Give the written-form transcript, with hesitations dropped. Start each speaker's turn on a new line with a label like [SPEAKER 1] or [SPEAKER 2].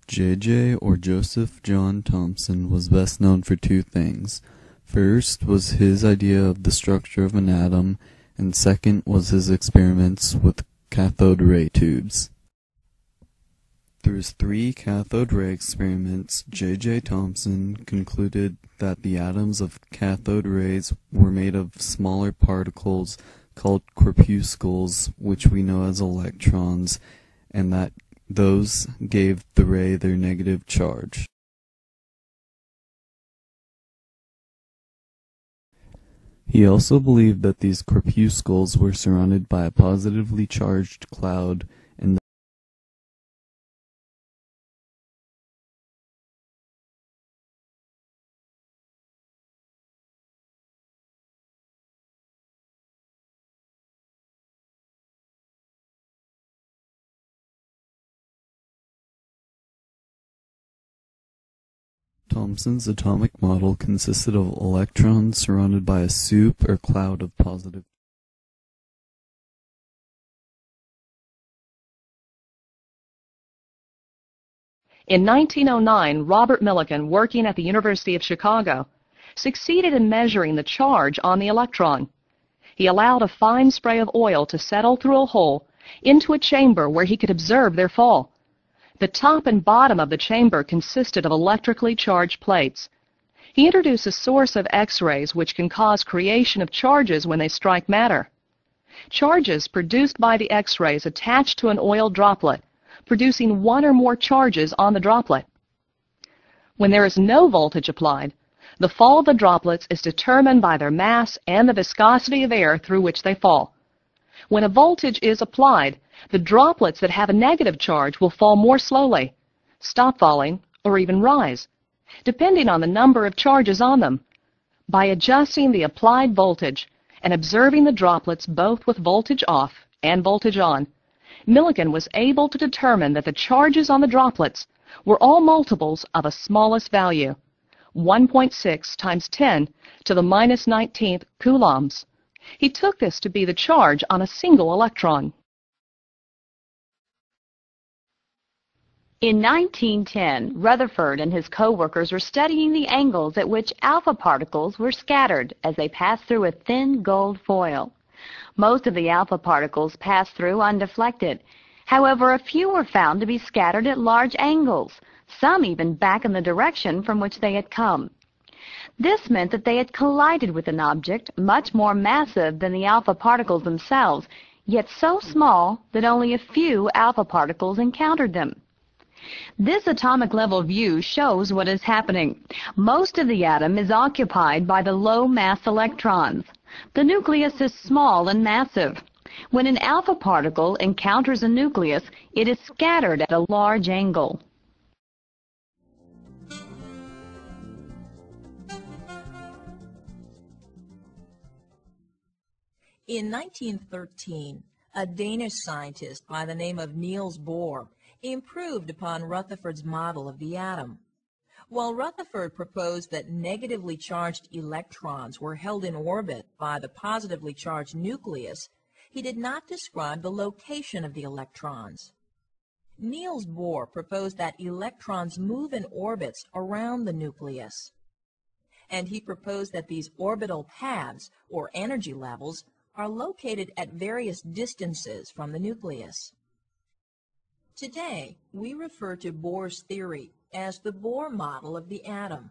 [SPEAKER 1] J.J. or Joseph John Thomson was best known for two things. First was his idea of the structure of an atom, and second was his experiments with cathode ray tubes. Through his 3 cathode ray experiments, J.J. Thomson concluded that the atoms of cathode rays were made of smaller particles called corpuscles, which we know as electrons, and that those gave the ray their negative charge. He also believed that these corpuscles were surrounded by a positively charged cloud, and Thomson's atomic model consisted of electrons surrounded by a soup or cloud of positive.
[SPEAKER 2] In 1909, Robert Millikan, working at the University of Chicago, succeeded in measuring the charge on the electron. He allowed a fine spray of oil to settle through a hole into a chamber where he could observe their fall. The top and bottom of the chamber consisted of electrically charged plates. He introduced a source of X-rays which can cause creation of charges when they strike matter. Charges produced by the X-rays attach to an oil droplet, producing one or more charges on the droplet. When there is no voltage applied, the fall of the droplets is determined by their mass and the viscosity of air through which they fall. When a voltage is applied, the droplets that have a negative charge will fall more slowly, stop falling, or even rise, depending on the number of charges on them. By adjusting the applied voltage and observing the droplets both with voltage off and voltage on, Millikan was able to determine that the charges on the droplets were all multiples of a smallest value, 1.6 times 10 to the minus 19th coulombs. He took this to be the charge on a single electron.
[SPEAKER 3] In 1910, Rutherford and his co-workers were studying the angles at which alpha particles were scattered as they passed through a thin gold foil. Most of the alpha particles passed through undeflected. However, a few were found to be scattered at large angles, some even back in the direction from which they had come. This meant that they had collided with an object much more massive than the alpha particles themselves, yet so small that only a few alpha particles encountered them. This atomic level view shows what is happening. Most of the atom is occupied by the low mass electrons. The nucleus is small and massive. When an alpha particle encounters a nucleus, it is scattered at a large angle.
[SPEAKER 4] In 1913, a Danish scientist by the name of Niels Bohr improved upon Rutherford's model of the atom. While Rutherford proposed that negatively charged electrons were held in orbit by the positively charged nucleus, he did not describe the location of the electrons. Niels Bohr proposed that electrons move in orbits around the nucleus, and he proposed that these orbital paths, or energy levels, are located at various distances from the nucleus. Today, we refer to Bohr's theory as the Bohr model of the atom.